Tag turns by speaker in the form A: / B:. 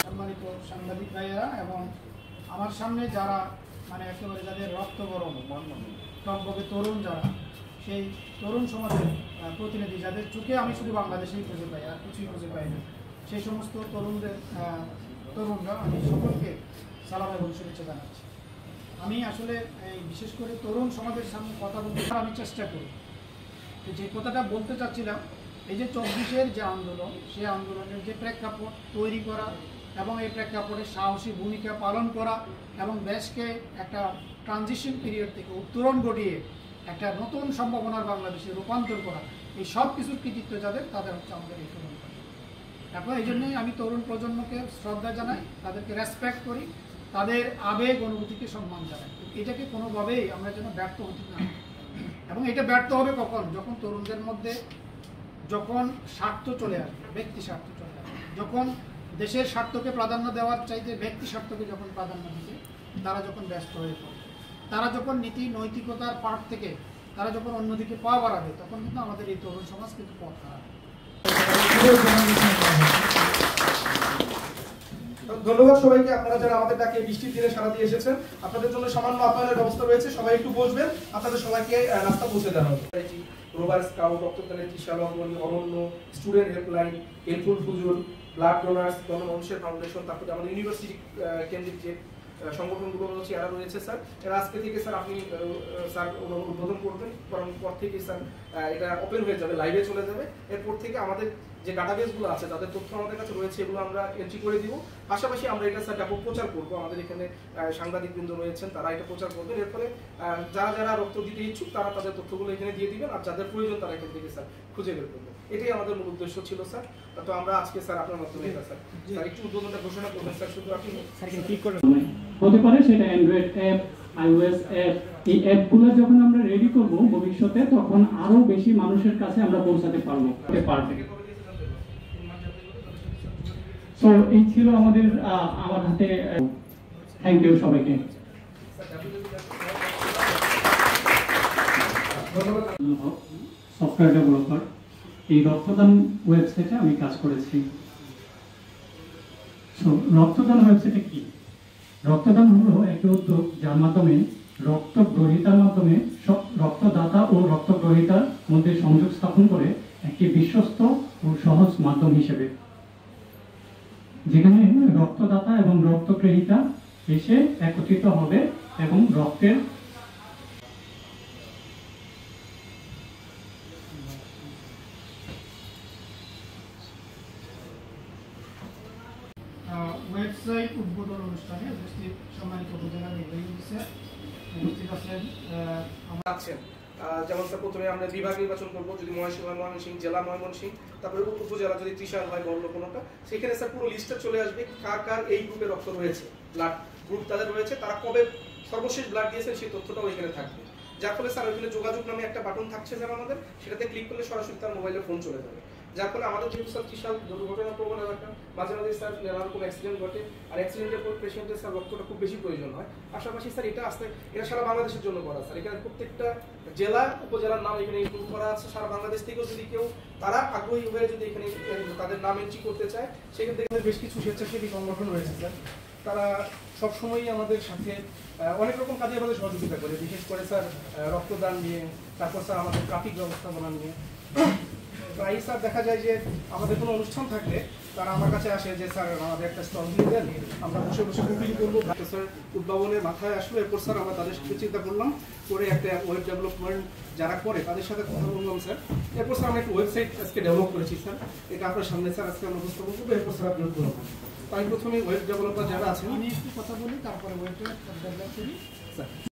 A: সম্মানিত সাংবাদিক ভাইয়েরা এবং আমার সামনে যারা মানে একেবারে যাদের রক্ত গরম টকবকে তরুণ যারা সেই তরুণ সমাজের প্রতিনিধি যাদের চোখে আমি শুধু বাংলাদেশেই খুঁজে পাই আর কিছুই খুঁজে পাই না সেই সমস্ত তরুণরা আমি সকলকে সালাম এবং শুভেচ্ছা জানাচ্ছি। আমি আসলে বিশেষ করে তরুণ সমাজের সামনে কথা বলতে আমি চেষ্টা করি। যে কথাটা বলতে চাচ্ছিলাম, এই যে 24-এর যে আন্দোলন, সেই আন্দোলনের যে প্রেক্ষাপট তৈরি করা এবং এই প্রেক্ষাপটে সাহসী ভূমিকা পালন করা এবং দেশকে একটা ট্রানজিশন পিরিয়ড থেকে উত্তরণ ঘটিয়ে একটা নতুন সম্ভাবনার বাংলাদেশে রূপান্তর করা, এই সব কিছুর কৃতিত্ব যাদের তাদের হচ্ছে আমাদের এই তরুণ। এখন এই জন্যই আমি তরুণ প্রজন্মকে শ্রদ্ধা জানাই, তাদেরকে রেসপেক্ট করি, তাদের আবেগ অনুভূতিকে সম্মান জানাই। এটাকে কোনোভাবেই আমরা যেন ব্যর্থ হতে না, এবং এটা ব্যর্থ হবে কখন? যখন তরুণদের মধ্যে যখন স্বার্থ চলে আসবে, ব্যক্তি স্বার্থ চলে আসবে, যখন দেশের স্বার্থকে প্রাধান্য দেওয়ার চাইতে ব্যক্তি স্বার্থকে যখন প্রাধান্য দিবে, তারা যখন ব্যস্ত হয়ে পড়বে, তারা যখন নীতি নৈতিকতার পাঠ থেকে তারা যখন অন্যদিকে পা বাড়াবে, তখন কিন্তু আমাদের এই তরুণ সমাজ কিন্তু পথ হারাবে।
B: ধন্যবাদ সবাইকে, আপনারা যারা আমাদের ডাকে বৃষ্টির দিনে সারা দিয়ে এসেছেন। আপনাদের জন্য সামান্য আপ্যায়নের ব্যবস্থা রয়েছে, সবাই একটু বসবেন, আপনাদের সবাইকে নাস্তা পৌঁছে দেওয়া হবে। রোভার স্কাউট, রক্তদানের ত্রিশালঙ্গনী, অনন্য, স্টুডেন্ট হেল্পলাইন, হেল্পফুল ফুজুল, ব্লাড ডোনার্স, গণমানুষের ফাউন্ডেশন, তারপরে আমাদের ইউনিভার্সিটি কেন্দ্রিক যে সংগঠনগুলো রয়েছে এরা রয়েছে স্যার। এরা আজকে থেকে স্যার আপনি স্যার উদ্বোধন করবেন, কারণ পর থেকে স্যার এটা ওপেন হয়ে যাবে, লাইভে চলে যাবে। এরপর থেকে আমাদের যে ডাটাবেসগুলো আছে, তাদের তথ্য আমাদের কাছে রয়েছে, এগুলো আমরা এন্ট্রি করে দিব। পাশাপাশি আমরা এটা স্যার ব্যাপক প্রচার করবো, আমাদের এখানে সাংবাদিকবৃন্দ রয়েছেন, তারা এটা প্রচার করবেন। এর ফলে যারা যারা রক্ত দিতে ইচ্ছুক তারা তাদের তথ্যগুলো এখানে দিয়ে দিবেন, আর যাদের প্রয়োজন তারা এখান থেকে স্যার খুঁজে বের করবেন। এটাই আমাদের মূল উদ্দেশ্য ছিল স্যার। তো আমরা আজকে স্যার আপনার মাধ্যমে এটা স্যার একটু উদ্বোধনটা ঘোষণা করবেন স্যার। শুধু আপনি
C: ক্লিক করবেন, হতে পারে সেটা অ্যান্ড্রয়েড অ্যাপ, iOS অ্যাপ। এই অ্যাপগুলো যখন আমরা রেডি করব ভবিষ্যতে, তখন আরো বেশি মানুষের কাছে আমরা পৌঁছাতে পারবো। সো এই ছিল আমাদের আমার হাতে। থ্যাংক ইউ সবাইকে। সফটওয়্যার ডেভেলপার, এই রক্তদান ওয়েবসাইটে আমি কাজ করেছি। সো রক্তদান ওয়েবসাইটে কি? রক্তদান হলো একটি উদ্যোগ যার মাধ্যমে রক্তগ্রহীতার মাধ্যমে রক্তদাতা ও রক্তগ্রহীতার মধ্যে সংযোগ স্থাপন করে একটি বিশ্বস্ত ও সহজ মাধ্যম হিসেবে, যেখানে রক্তদাতা এবং রক্তগ্রহীতা এসে একত্রিত হবে এবং রক্তের
A: ওয়েবসাইট উদ্বোধন অনুষ্ঠানে উপস্থিত সম্মানিত উপজেলা নির্বাহী অফিসার উপস্থিত আছেন।
B: যেমন স্যার প্রথমে আমরা বিভাগ নির্বাচন করবো, যদি ময়মনসিংহ জেলা ময়মনসিংহ, তারপরে উপজেলা যদি ত্রিশাল হয় বা অন্য কোনোটা, সেখানে স্যার পুরো লিস্টটা চলে আসবে কার কার এই গ্রুপে রক্ত রয়েছে, ব্লাড গ্রুপ তাদের রয়েছে, তারা কবে সর্বশেষ ব্লাড দিয়েছেন সেই তথ্যটাও এখানে থাকবে। যার ফলে স্যার ওইখানে যোগাযোগ নামে একটা বাটন থাকছে স্যার আমাদের, সেটাতে ক্লিক করলে সরাসরি তার মোবাইলে ফোন চলে যাবে। যার ফলে আমাদের যেহেতু স্যার ত্রিশাল দুর্ঘটনা প্রবণ এলাকা, মাঝে মাঝে স্যার নানা রকম অ্যাক্সিডেন্ট ঘটে, আর অ্যাক্সিডেন্টের পর পেশেন্টের স্যার রক্তটা খুব বেশি প্রয়োজন হয়। পাশাপাশি স্যার এটা সারা বাংলাদেশের জন্য করা স্যার, এখানে প্রত্যেকটা জেলা উপজেলার নাম এখানে ইনক্লুড করা আছে। সারা বাংলাদেশ থেকেও যদি কেউ তারা আগ্রহী হয়ে যদি এখানে তাদের নাম এন্ট্রি করতে চায়, সেখান থেকে বেশ কিছু স্বেচ্ছাসেবী সংগঠন রয়েছে স্যার, তারা সবসময়ই আমাদের সাথে অনেক রকম কাজে আমাদের সহযোগিতা করে, বিশেষ করে স্যার রক্তদান নিয়ে, তারপর স্যার আমাদের ট্রাফিক ব্যবস্থাপনা নিয়ে। প্রায় স্যার দেখা যায় যে আমাদের কোনো অনুষ্ঠান থাকলে তারা আমার কাছে আসে যে স্যার আমাদের একটা স্টল দিয়ে দেন, আমরা বসে বসে কুকিং করবো। স্যার উদ্ভাবনের মাথায় আসলো, এরপর স্যার আমরা তাদের সাথে চিন্তা করলাম, করে একটা ওয়েব ডেভেলপমেন্ট যারা করে তাদের সাথে কথা বললাম স্যার। এরপর স্যার আমরা একটা ওয়েবসাইট আজকে ডেভেলপ করেছি স্যার, এটা আপনার সামনে স্যার আজকে আমরা উপস্থাপন করবো। এরপর স্যার আপনি উদ্বোধন করবেন। আমি প্রথমে ওয়েব ডেভেলপার যারা আছেন
A: আমি একটু কথা বলি, তারপরে ওয়েব ডেভেলপ করি স্যার।